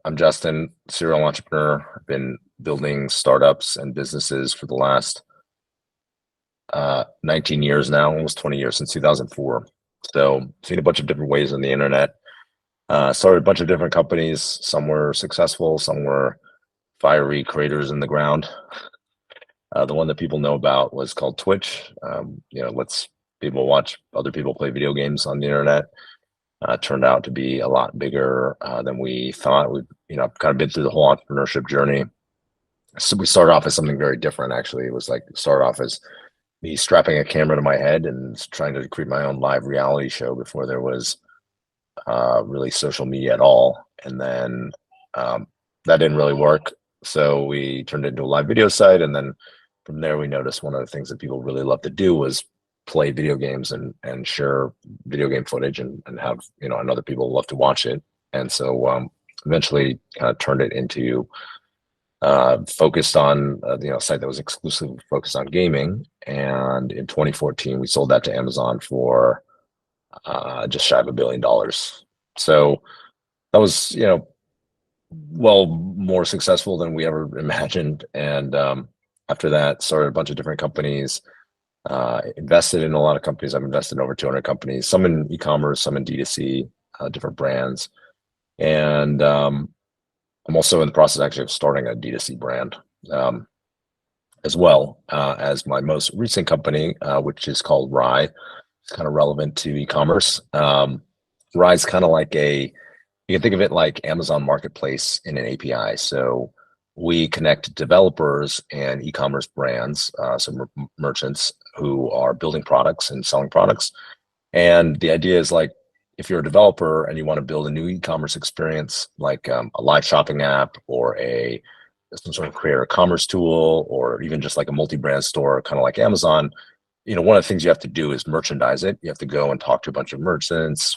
I'm Justin, serial entrepreneur. I've been building startups and businesses for the last 19 years now, almost 20 years since 2004. So, seen a bunch of different ways on the internet. Started a bunch of different companies. Some were successful, some were fiery craters in the ground. The one that people know about was called Twitch. Lets people watch other people play video games on the internet. Turned out to be a lot bigger than we thought. We've, kind of been through the whole entrepreneurship journey. So we started off as something very different, actually. It was like start off as me strapping a camera to my head and trying to create my own live reality show before there was really social media at all. And then that didn't really work. So we turned it into a live video site. And then from there, we noticed one of the things that people really love to do was play video games and share video game footage and have, and other people love to watch it. And so eventually kind of turned it into focused on a site that was exclusively focused on gaming. And in 2014, we sold that to Amazon for just shy of $1 billion. So that was, well, more successful than we ever imagined. And after that, started a bunch of different companies, invested in a lot of companies. I've invested in over 200 companies, some in e-commerce, some in DTC, different brands. And I'm also in the process actually of starting a D2C brand as well as my most recent company, which is called Rye. It's kind of relevant to e-commerce. Rye is kind of like you can think of it like Amazon Marketplace in an API. So we connect developers and e-commerce brands, merchants who are building products and selling products. And the idea is like, if you're a developer and you want to build a new e-commerce experience, like a live shopping app or some sort of creator commerce tool, or even just like a multi-brand store, kind of like Amazon, one of the things you have to do is merchandise it. You have to go and talk to a bunch of merchants,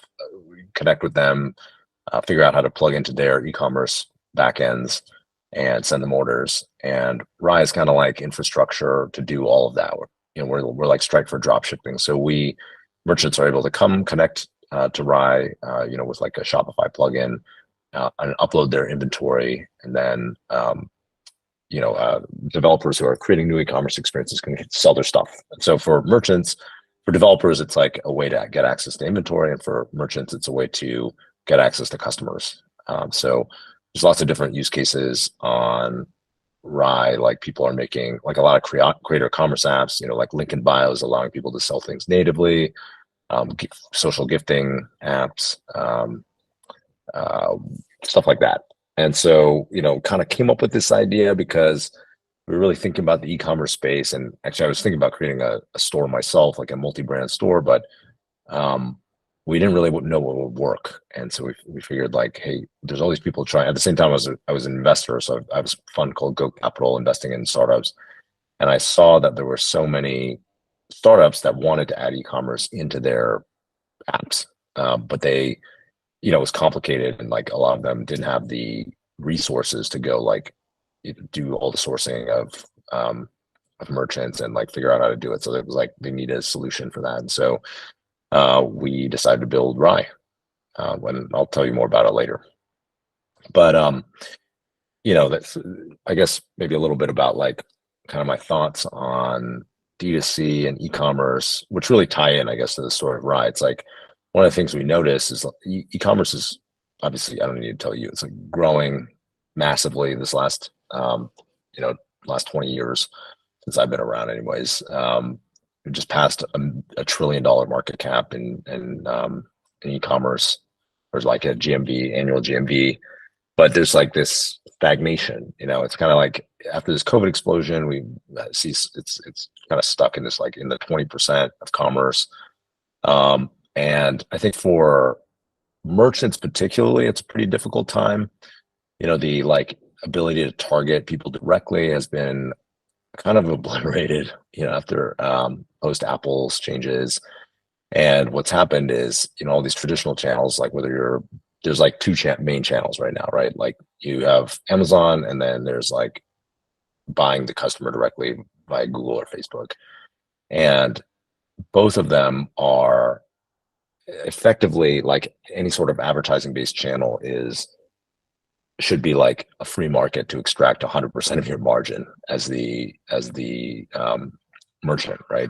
connect with them, figure out how to plug into their e-commerce backends and send them orders. And Rye is kind of like infrastructure to do all of that. We're like Stripe for drop shipping. So merchants are able to come connect to Rye, with like a Shopify plugin, and upload their inventory, and then developers who are creating new e-commerce experiences can sell their stuff. And so for developers, it's like a way to get access to inventory, and for merchants, it's a way to get access to customers. So there's lots of different use cases on Rye. Like people are making like a lot of creator commerce apps, like link in bios, allowing people to sell things natively. Social gifting apps, stuff like that. And so, kind of came up with this idea because we were really thinking about the e-commerce space. And actually, I was thinking about creating a store myself, like a multi-brand store, but we didn't really know what would work. And so we figured like, hey, there's all these people trying. At the same time, I was an investor, so I was a fund called Go Capital, investing in startups, and I saw that there were so many startups that wanted to add e-commerce into their apps, but it was complicated, and like a lot of them didn't have the resources to go like do all the sourcing of merchants and like figure out how to do it. So it was like they needed a solution for that, and so we decided to build Rye. When I'll tell you more about it later. But that's I guess maybe a little bit about like kind of my thoughts on D2C and e-commerce, which really tie in, I guess, to the story of Rye. It's like one of the things we notice is e-commerce is obviously, I don't need to tell you, it's like growing massively this last 20 years since I've been around anyways. We just passed a $1 trillion market cap in e-commerce. There's like a GMV, annual GMV, but there's like this stagnation. It's kind of like after this COVID explosion, we see it's kind of stuck in this like in the 20% of commerce. And I think for merchants particularly, it's a pretty difficult time. The like ability to target people directly has been kind of obliterated, after post Apple's changes. And what's happened is, all these traditional channels, like there's like two main channels right now, right? Like you have Amazon, and then there's like buying the customer directly via Google or Facebook. And both of them are effectively, like any sort of advertising based channel, is should be like a free market to extract 100% of your margin as the merchant, right?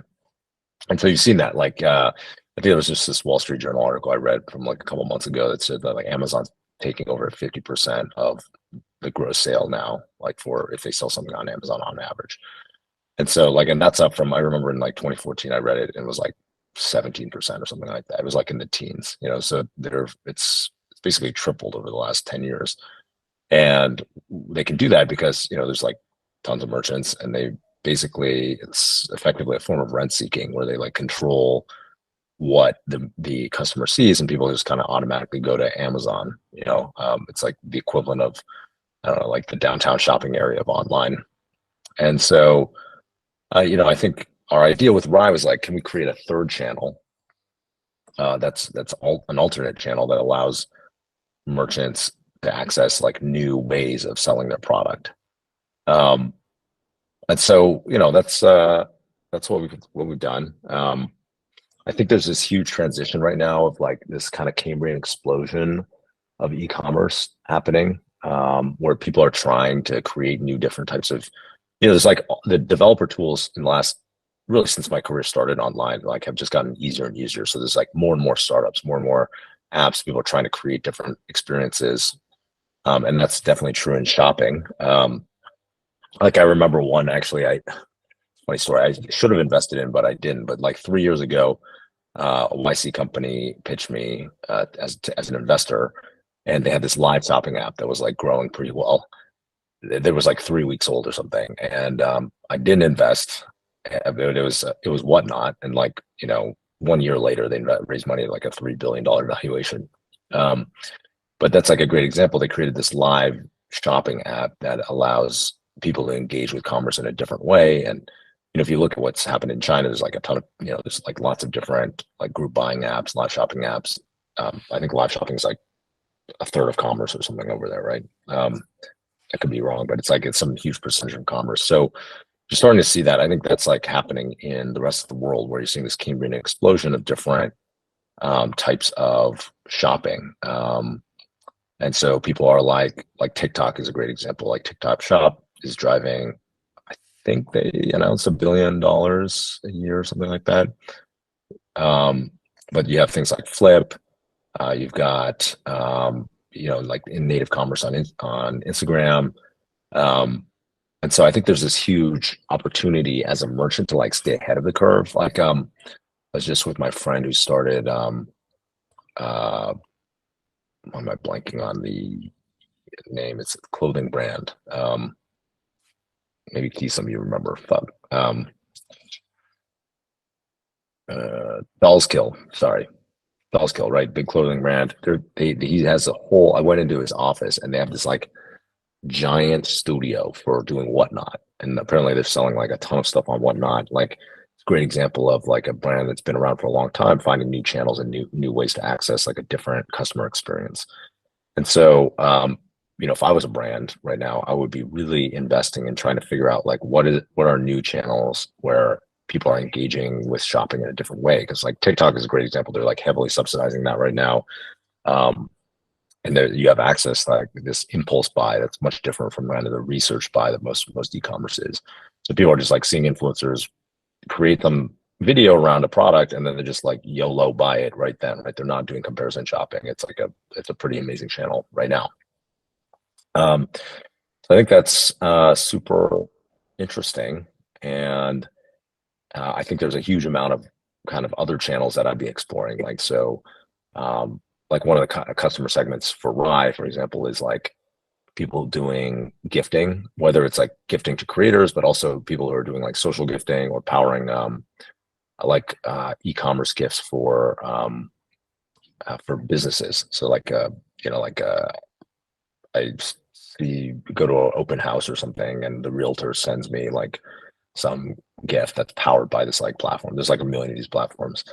And so you've seen that, like, I think there was just this Wall Street Journal article I read from like a couple months ago that said that like Amazon's taking over 50% of the gross sale now, like for if they sell something on Amazon on average. And so like, and that's up from, I remember in like 2014, I read it and it was like 17% or something like that. It was like in the teens, you know, so it's basically tripled over the last 10 years. And they can do that because, you know, there's like tons of merchants and they basically, it's effectively a form of rent seeking where they like control what the customer sees and people just kind of automatically go to Amazon, you know. It's like the equivalent of, I don't know, like the downtown shopping area of online. And so, you know, I think our idea with Rye was like, can we create a third channel? An alternate channel that allows merchants to access like new ways of selling their product. Um, and so, you know, that's what we've done. I think there's this huge transition right now of like this kind of Cambrian explosion of e-commerce happening, where people are trying to create new different types of, you know, there's like the developer tools in the last, really since my career started online, like have just gotten easier and easier. So there's like more and more startups, more and more apps. People are trying to create different experiences. And that's definitely true in shopping. Like I remember one actually, funny story, I should have invested in, but I didn't. But like 3 years ago, a YC company pitched me as an investor, and they had this live shopping app that was like growing pretty well. It was like 3 weeks old or something, and I didn't invest. It was Whatnot, and like, you know, 1 year later they raised money at like a $3 billion valuation. Um, but that's like a great example. They created this live shopping app that allows people to engage with commerce in a different way. And you know, if you look at what's happened in China, there's like a ton of, you know, there's like lots of different like group buying apps, live shopping apps. I think live shopping is like a third of commerce or something over there, right? I could be wrong, but it's like it's some huge percentage of commerce. So you're starting to see that. I think that's like happening in the rest of the world, where you're seeing this Cambrian explosion of different types of shopping. And so people are like TikTok is a great example. Like TikTok Shop is driving, I think they announced $1 billion a year or something like that. But you have things like Flip. You've got you know, like in native commerce on Instagram. Um, and so I think there's this huge opportunity as a merchant to like stay ahead of the curve. Like I was just with my friend who started uh why am I blanking on the name? It's a clothing brand. Maybe some of you remember. Fuck. Dolls Kill. Sorry, Dolls Kill. Right, big clothing brand. He has a whole. I went into his office and they have this like giant studio for doing Whatnot, and apparently they're selling like a ton of stuff on Whatnot. Like it's a great example of like a brand that's been around for a long time, finding new channels and new ways to access like a different customer experience. And so, you know, if I was a brand right now, I would be really investing in trying to figure out like what are new channels where people are engaging with shopping in a different way. Because like TikTok is a great example. They're like heavily subsidizing that right now. Um, and there you have access to like this impulse buy that's much different from kind of the research buy that most e-commerce is. So people are just like seeing influencers create them video around a product and then they just like YOLO buy it right then, right? They're not doing comparison shopping. It's a pretty amazing channel right now. So I think that's super interesting. And I think there's a huge amount of kind of other channels that I'd be exploring. Like, so like one of the customer segments for Rye, for example, is like people doing gifting, whether it's like gifting to creators, but also people who are doing like social gifting or powering like e-commerce gifts for businesses. So like you know, like I see go to an open house or something, and the realtor sends me like some gift that's powered by this like platform. There's like a million of these platforms,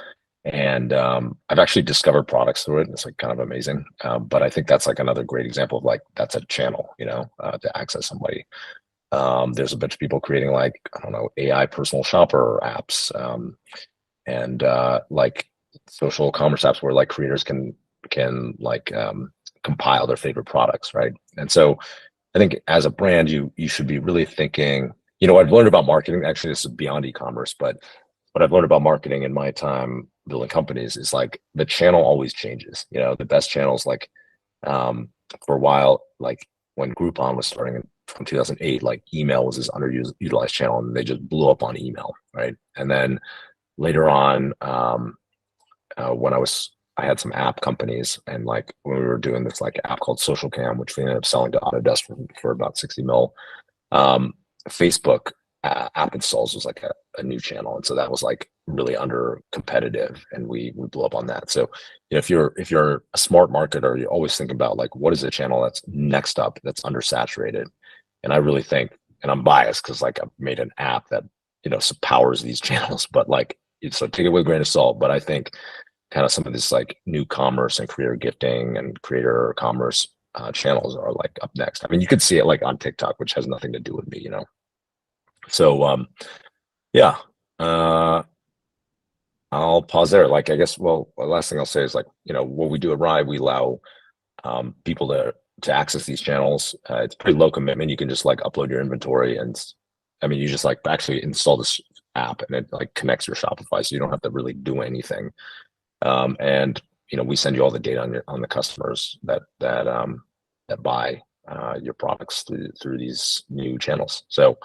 and I've actually discovered products through it, and it's like kind of amazing. But I think that's like another great example of like that's a channel, you know, to access somebody. There's a bunch of people creating like, I don't know, AI personal shopper apps, and like social commerce apps where like creators can like compile their favorite products, right? And so I think as a brand, you should be really thinking, I've learned about marketing. Actually, this is beyond e-commerce, but what I've learned about marketing in my time building companies is like the channel always changes. The best channels, like for a while, like when Groupon was starting from 2008, like email was this underutilized channel, and they just blew up on email, right? And then later on, when I had some app companies, and like when we were doing this like app called Social Cam, which we ended up selling to Autodesk for about 60 mil. Facebook app installs was like a new channel, and so that was like really under competitive, and we blew up on that. So if you're a smart marketer, you always think about like what is a channel that's next up that's undersaturated. And I really think, and I'm biased because like I've made an app that powers these channels, but like so take it with a grain of salt. But I think kind of some of this like new commerce and creator gifting and creator commerce channels are like up next. I mean, you could see it like on TikTok, which has nothing to do with me. So yeah, I'll pause there. Like, I guess, well, the last thing I'll say is like, what we do at Rye, we allow people to access these channels. It's pretty low commitment. You can just like upload your inventory, and I mean, you just like actually install this app, and it like connects your Shopify, so you don't have to really do anything. And we send you all the data on the customers that buy your products through these new channels. So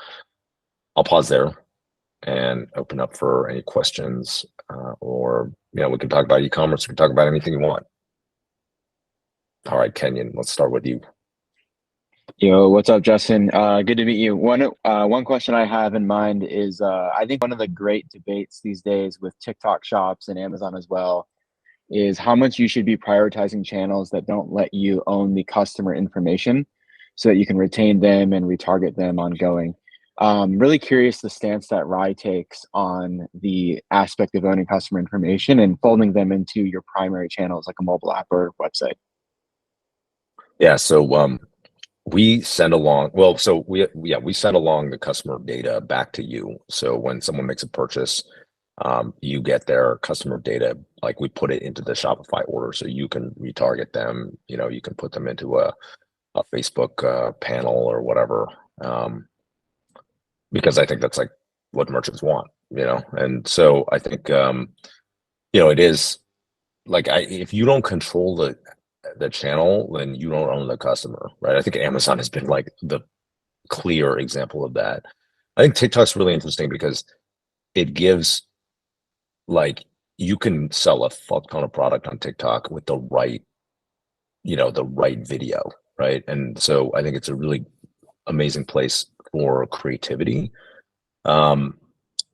I'll pause there and open up for any questions, or we can talk about e-commerce. We can talk about anything you want. All right, Kenyon, let's start with you. Yo, what's up, Justin? Good to meet you. One question I have in mind is I think one of the great debates these days with TikTok shops and Amazon as well is how much you should be prioritizing channels that don't let you own the customer information so that you can retain them and retarget them ongoing. Really curious the stance that Rye takes on the aspect of owning customer information and folding them into your primary channels like a mobile app or website. Yeah, so we send along, we send along the customer data back to you. So when someone makes a purchase, you get their customer data, like we put it into the Shopify order, so you can retarget them. You can put them into a Facebook panel or whatever, because I think that's like what merchants want, and so I think it is like if you don't control the channel, then you don't own the customer, right? I think Amazon has been like the clear example of that. I think TikTok's really interesting because it gives, like, you can sell a fuck ton of product on TikTok with the right video, right? And so I think it's a really amazing place for creativity. I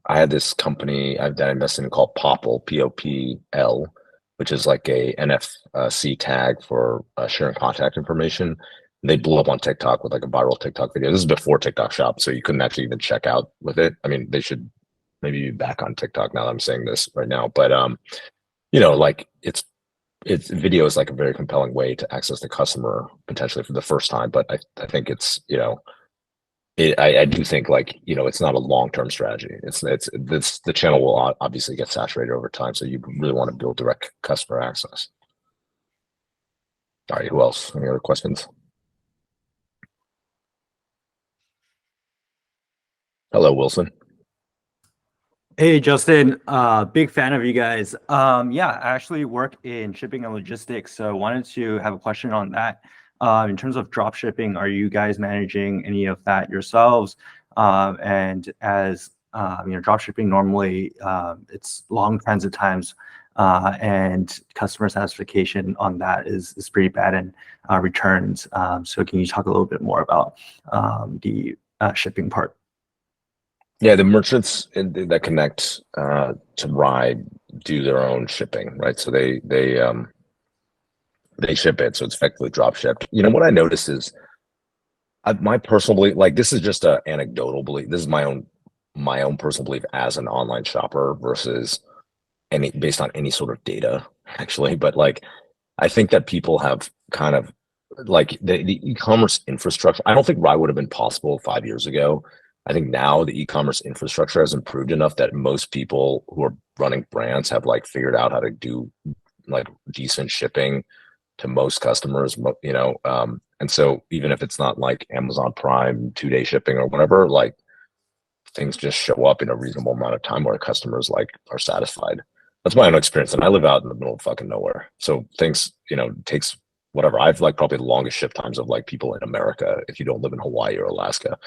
had this company that I invested in called Popl, Popl, which is like a NFC tag for sharing contact information. They blew up on TikTok with like a viral TikTok video. This is before TikTok Shop, so you couldn't actually even check out with it. I mean, they should maybe be back on TikTok now that I'm saying this right now. But like it's video is like a very compelling way to access the customer potentially for the first time. But I think it's I do think like it's not a long-term strategy. It's the channel will obviously get saturated over time, so you really want to build direct customer access. All right, who else? Any other questions? Hello, Wilson. Hey Justin, big fan of you guys. Yeah, I actually work in shipping and logistics, so wanted to have a question on that. In terms of drop shipping, are you guys managing any of that yourselves? And as drop shipping normally, it's long transit times, and customer satisfaction on that is pretty bad, and returns. So can you talk a little bit more about the shipping part? Yeah, the merchants that connect to Ride do their own shipping, right? So they ship it, so it's effectively drop shipped. What I noticed is my personal belief, like this is just an anecdotal belief. This is my own personal belief as an online shopper versus based on any sort of data, actually. But like, I think that people have kind of like the e-commerce infrastructure. I don't think Ride would have been possible 5 years ago. I think now the e-commerce infrastructure has improved enough that most people who are running brands have like figured out how to do like decent shipping to most customers, you know. And so even if it's not like Amazon Prime 2-day shipping or whatever, like things just show up in a reasonable amount of time where customers like are satisfied. That's my own experience, and I live out in the middle of fucking nowhere, so things, you know, takes whatever. I've like probably the longest ship times of like people in America if you don't live in Hawaii or Alaska,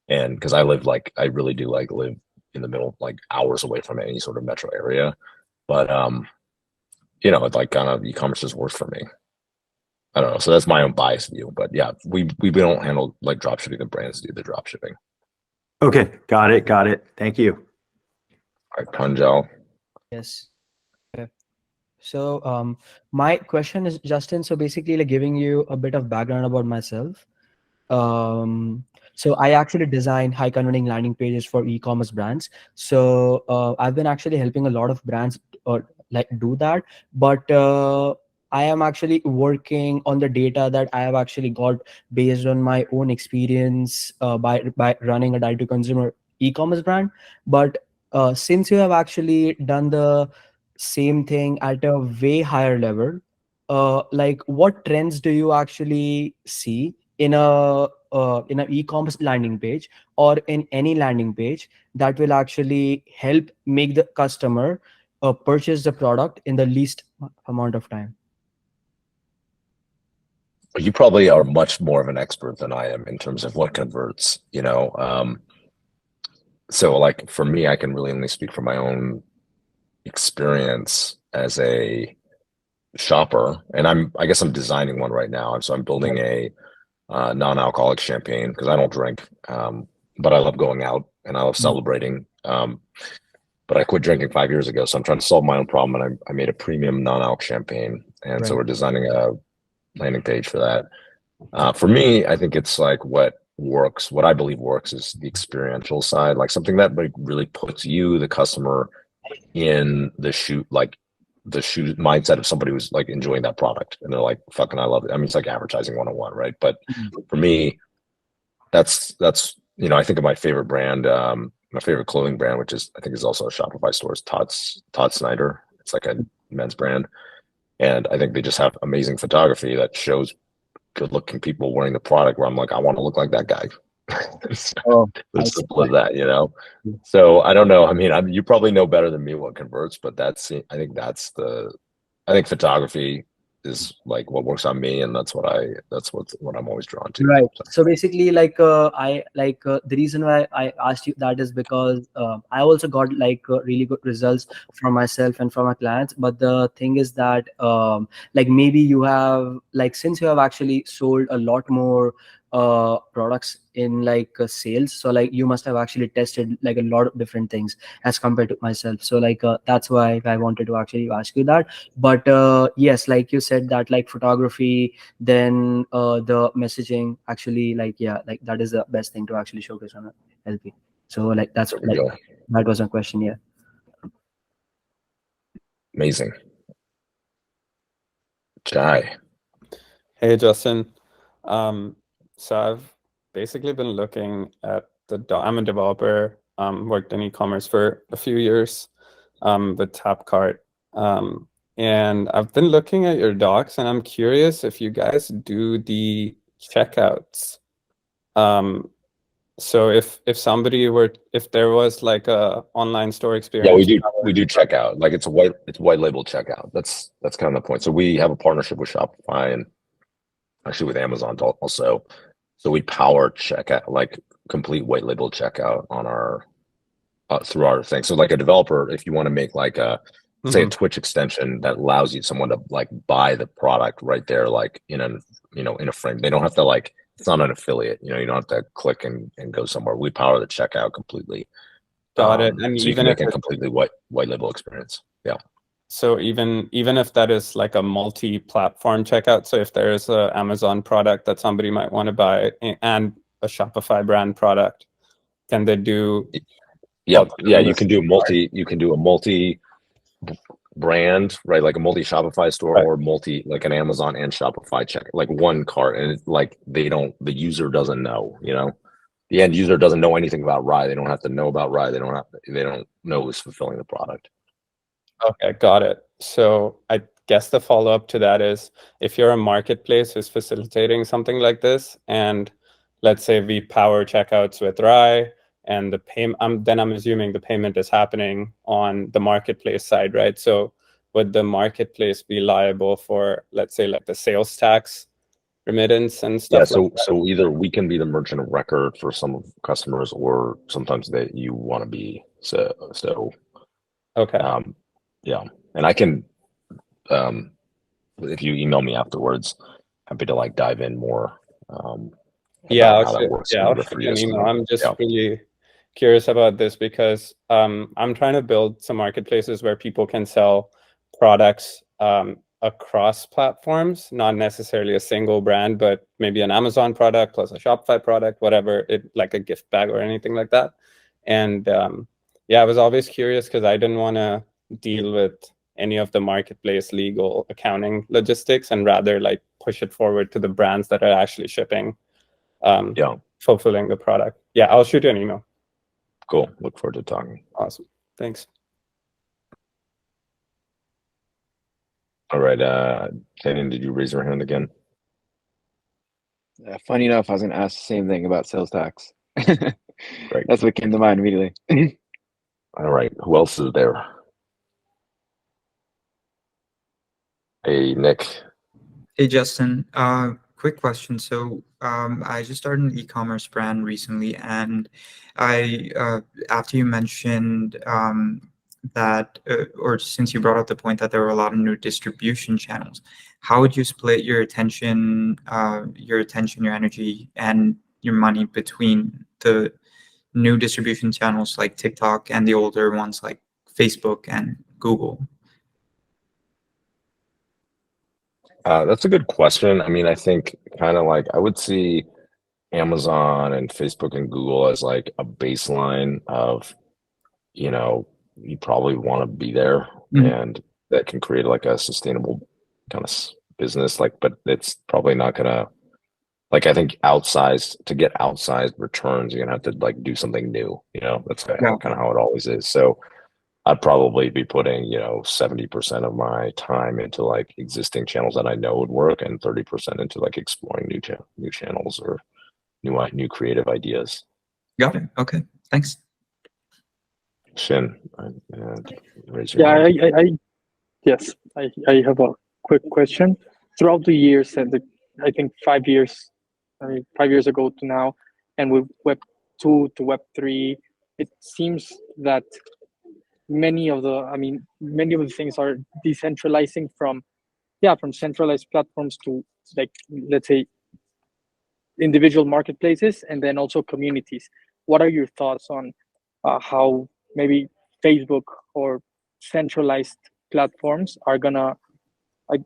and because I live like I really do like live in the middle, like hours away from any sort of metro area, but you know, it like kind of e-commerce just works for me. I don't know, so that's my own biased view, but yeah, we don't handle like drop shipping. The brands do the drop shipping. Okay, got it, got it. Thank you. All right, Pranjal. Yes. Okay. So my question is, Justin, so basically like giving you a bit of background about myself. So I actually design high converting landing pages for e-commerce brands. So I've been actually helping a lot of brands like do that, but I am actually working on the data that I have actually got based on my own experience by running a direct to consumer e-commerce brand. But since you have actually done the same thing at a way higher level, like what trends do you actually see in an e-commerce landing page or in any landing page that will actually help make the customer purchase the product in the least amount of time? You probably are much more of an expert than I am in terms of what converts, you know. So like for me, I can really only speak from my own experience as a shopper, and I guess I'm designing one right now. So I'm building a non-alcoholic champagne because I don't drink, but I love going out and I love celebrating. But I quit drinking 5 years ago, so I'm trying to solve my own problem, and I made a premium non-alc champagne, and so Right. we're designing a landing page for that. For me, I think it's like what works. What I believe works is the experiential side, like something that like really puts you, the customer, in the shoe, like the shoe mindset of somebody who's like enjoying that product, and they're like, "Fucking, I love it." I mean, it's like advertising 101, right? But for me, that's you know, I think of my favorite brand, my favorite clothing brand, which is I think is also a Shopify store, is Todd Snyder. It's like a men's brand, and I think they just have amazing photography that shows good looking people wearing the product where I'm like, I want to look like that guy. It's as simple as that, you know? So I don't know. I mean, you probably know better than me what converts, but I think photography is like what works on me, and that's what I'm always drawn to. Right. So basically, like the reason why I asked you that is because I also got like really good results from myself and from my clients. But the thing is that like maybe you have like, since you have actually sold a lot more products in like sales, so like you must have actually tested like a lot of different things as compared to myself. So like that's why I wanted to actually ask you that. But yes, like you said that like photography, then the messaging actually, like yeah, like that is the best thing to actually showcase on a LP. So like that's There we like go. that was my question. Yeah. Amazing. Jai. Hey, Justin. So I've basically been looking at I'm a developer, worked in e-commerce for a few years with Tapcart. And I've been looking at your docs, and I'm curious if you guys do the checkouts. So if there was like a online store experience. Yeah, we do checkout. Like it's white label checkout. That's kind of the point. So we have a partnership with Shopify and actually with Amazon also. So we power checkout, like complete white label checkout on our through our thing. So like a developer, if you want to make like say a Twitch extension that allows someone to like buy the product right there, like in a frame. They don't have to like, it's not an affiliate, you don't have to click and go somewhere. We power the checkout completely. Got it. And so even you can make if a completely white label experience. Yeah. So even if that is like a multi-platform checkout, so if there is a Amazon product that somebody might want to buy and a Shopify brand product, can they do? Yeah, you can do a multi brand, right? Like a multi Shopify store, right? Or multi, like an Amazon and Shopify check, like one cart, and it's like the user doesn't know, the end user doesn't know anything about Rye. They don't have to know about Rye. They don't know who's fulfilling the product. Okay, got it. So guess the follow-up to that is, if you're a marketplace who's facilitating something like this, and let's say we power checkouts with Rye, and the payment, then I'm assuming the payment is happening on the marketplace side, right? So would the marketplace be liable for, let's say, like the sales tax remittance and stuff? Yeah, so either we can be the merchant of record for some customers, or sometimes that you want to be. So okay. Yeah, and I can, if you email me afterwards, happy to like dive in more. Yeah, how that works. I'll shoot you an email. I'm just really curious about this because I'm trying to build some marketplaces where people can sell products across platforms, not necessarily a single brand, but maybe an Amazon product plus a Shopify product, whatever, like a gift bag or anything like that. And yeah, I was always curious because I didn't want to deal with any of the marketplace legal accounting logistics, and rather like push it forward to the brands that are actually shipping, fulfilling the product. Yeah, I'll shoot you an email. Cool. Look forward to talking. Awesome. Thanks. All right. Kenan, did you raise your hand again? Funny enough, I was going to ask the same thing about sales tax. Great. That's what came to mind immediately. All right. Who else is there? Hey, Nick. Hey, Justin. Quick question. So I just started an e-commerce brand recently, and after you mentioned that, or since you brought up the point that there were a lot of new distribution channels, how would you split your attention, your energy, and your money between the new distribution channels like TikTok and the older ones like Facebook and Google? That's a good question. I mean, I think kind of like I would see Amazon and Facebook and Google as like a baseline of, you probably want to be there, and that can create like a sustainable kind of business. Like, but it's probably not gonna, like, I think to get outsized returns, you're gonna have to like do something new. That's kind of how it always is. So I'd probably be putting, 70% of my time into like existing channels that I know would work, and 30% into like exploring new channels or new creative ideas. Got it. Okay. Thanks. Shin, raise your hand. Yes, I have a quick question. Throughout the years, and I think 5 years, 5 years ago to now, and with Web 2 to Web 3, it seems that many of the things are decentralizing from centralized platforms to, like, let's say, individual marketplaces, and then also communities. What are your thoughts on how maybe Facebook or centralized platforms are gonna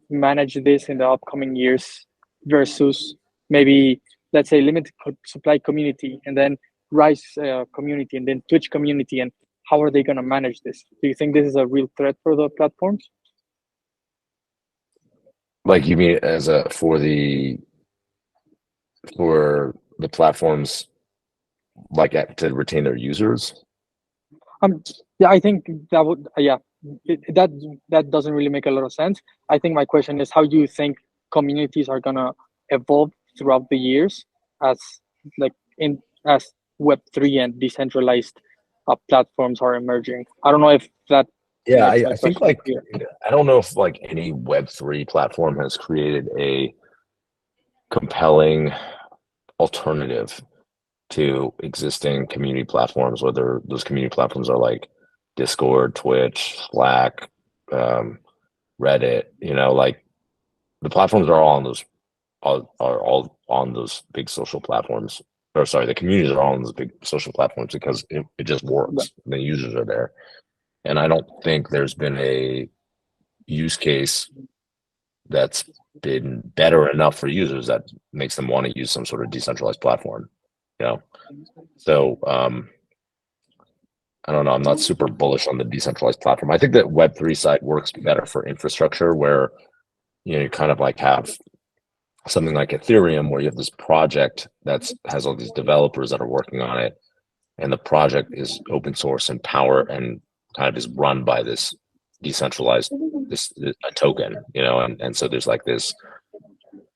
manage this in the upcoming years versus maybe, let's say, limited supply community, and then Rise community, and then Twitch community, and how are they going to manage this? Do you think this is a real threat for the platforms? Like, you mean for the platforms, like, to retain their users? Yeah, I think that would, that doesn't really make a lot of sense. I think my question is, how do you think communities are gonna evolve throughout the years as Web3 and decentralized platforms are emerging? I don't know if that. Yeah, I think I don't know if like any Web3 platform has created a compelling alternative to existing community platforms, whether those community platforms are like Discord, Twitch, Slack, Reddit. Like, the platforms are all on those big social platforms. Or sorry, the communities are all on those big social platforms because it just works. The users are there, and I don't think there's been a use case that's been better enough for users that makes them want to use some sort of decentralized platform. So I don't know. I'm not super bullish on the decentralized platform. I think that Web3 side works better for infrastructure, where you kind of like have something like Ethereum, where you have this project that has all these developers that are working on it, and the project is open source and power and kind of is run by this decentralized this a token, and so there's like this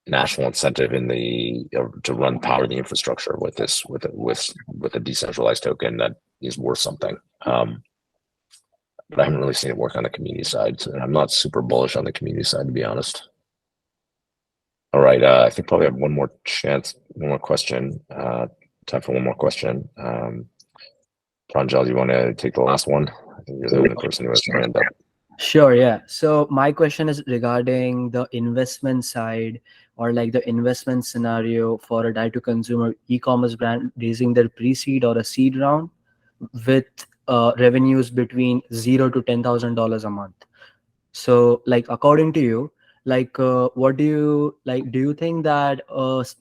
national incentive in the to run power the infrastructure with a decentralized token that is worth something. But I haven't really seen it work on the community side, so I'm not super bullish on the community side, to be honest. All right, I think probably have one more question. Time for one more question. Pranjal, you want to take the last one? I think you're the only person who has their hand up. Sure, yeah. So my question is regarding the investment side, or like the investment scenario for a direct to consumer e-commerce brand raising their pre-seed or a seed round with revenues between $0 to $10,000 a month. So like, according to you, like what do you like, do you think that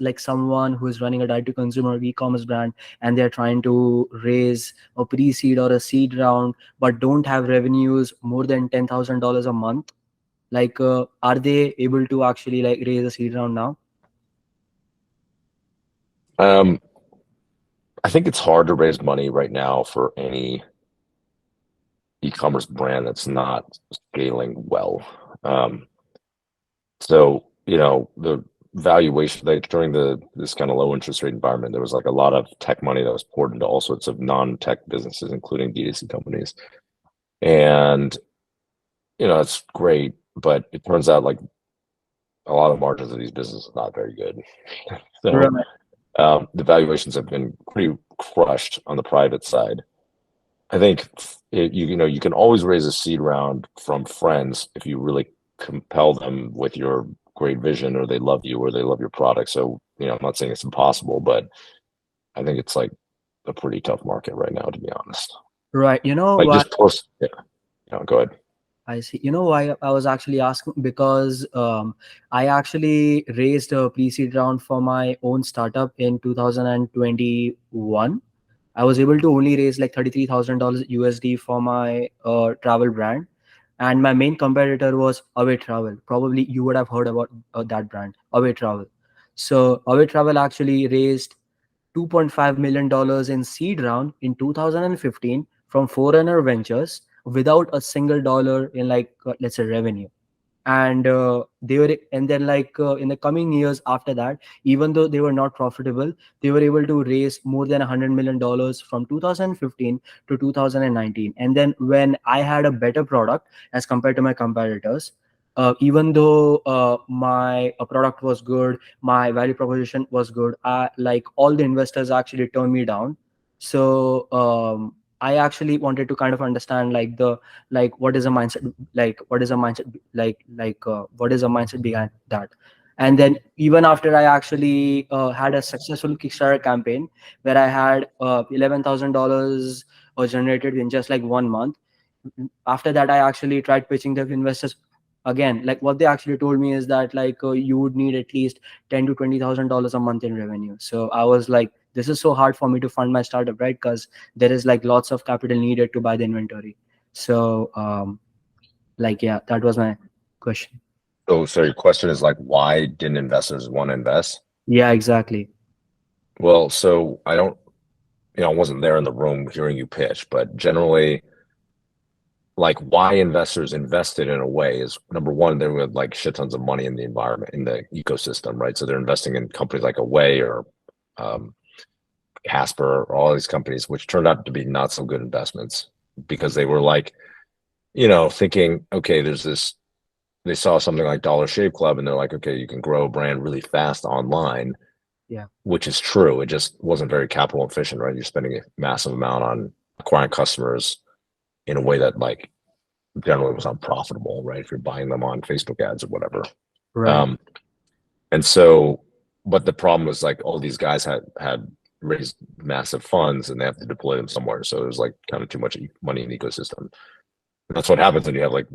like someone who is running a direct to consumer e-commerce brand and they're trying to raise a pre-seed or a seed round but don't have revenues more than $10,000 a month, like are they able to actually like raise a seed round now? I think it's hard to raise money right now for any e-commerce brand that's not scaling well. So, the valuation, like during this kind of low interest rate environment, there was like a lot of tech money that was poured into all sorts of non-tech businesses, including DTC companies. And, it's great, but it turns out like a lot of margins of these businesses are not very good. So Right. the valuations have been pretty crushed on the private side. I think you can always raise a seed round from friends if you really compel them with your great vision, or they love you, or they love your product. So, I'm not saying it's impossible, but I think it's like a pretty tough market right now, to be honest. Right. You know Like why? just post, yeah. Go ahead. I see. You know why I was actually asking? Because I actually raised a pre-seed round for my own startup in 2021. I was able to only raise like $33,000 USD for my travel brand, and my main competitor was Away Travel. Probably you would have heard about that brand, Away Travel. So Away Travel actually raised $2.5 million in seed round in 2015 from Forerunner Ventures without a single dollar in like let's say revenue. And then like in the coming years after that, even though they were not profitable, they were able to raise more than $100 million from 2015 to 2019. And then when I had a better product as compared to my competitors, even though my product was good, my value proposition was good, like all the investors actually turned me down. So I actually wanted to kind of understand like what is a mindset, what is a mindset behind that. And then even after I actually had a successful Kickstarter campaign where I had $11,000 generated in just like 1 month. After that, I actually tried pitching the investors again. Like what they actually told me is that like you would need at least $10,000 to $20,000 a month in revenue. So I was like, this is so hard for me to fund my startup, right? Because there is like lots of capital needed to buy the inventory. So like yeah, that was my question. So your question is like, why didn't investors want to invest? Yeah, exactly. Well, so I wasn't there in the room hearing you pitch, but generally, like why investors invested in a way is, number one, they would like shit tons of money in the environment, in the ecosystem, right? So they're investing in companies like Away or Casper, or all these companies, which turned out to be not so good investments because they were like, thinking, okay, they saw something like Dollar Shave Club and they're like, okay, you can grow a brand really fast online. Yeah. Which is true. It just wasn't very capital efficient, right? You're spending a massive amount on acquiring customers in a way that like generally was unprofitable, right? If you're buying them on Facebook ads or whatever. Right. And so, but the problem was like all these guys had raised massive funds and they have to deploy them somewhere. So it was like kind of too much money in the ecosystem. That's what happens when you have like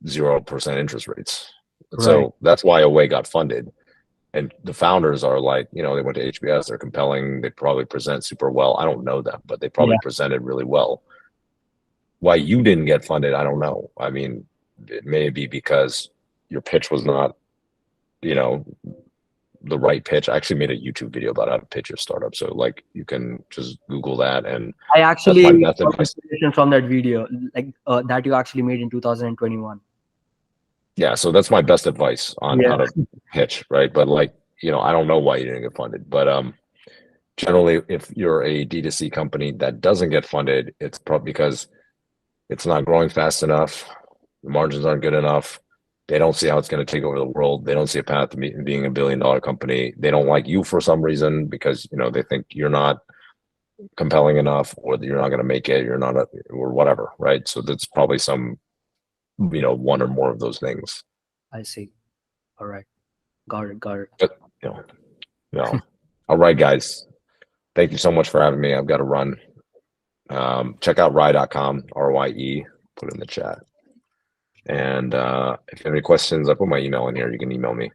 0% interest rates. Right. So that's why Away got funded. And the founders are like, they went to HBS, they're compelling, they probably present super well. I don't know them, but they probably presented really well. Why you didn't get funded, I don't know. I mean, it may be because your pitch was not, the right pitch. I actually made a YouTube video about how to pitch your startup. So like you can just Google that, and I actually that's my method. question from that video, like that you actually made in 2021. Yeah, so that's my best advice on how to pitch, right? But like, you know, I don't know why you didn't get funded, but generally, if you're a D2C company that doesn't get funded, it's probably because it's not growing fast enough, the margins aren't good enough, they don't see how it's going to take over the world, they don't see a path to being $1 billion company, they don't like you for some reason because, you know, they think you're not compelling enough, or that you're not going to make it, you're not or whatever, right? So that's probably some, you know, one or more of those things. I see. All right. Got it. But, you know. All right, guys. Thank you so much for having me. I've got to run. Check out rye.com, RYE, put it in the chat. And if you have any questions, I put my email in here. You can email me.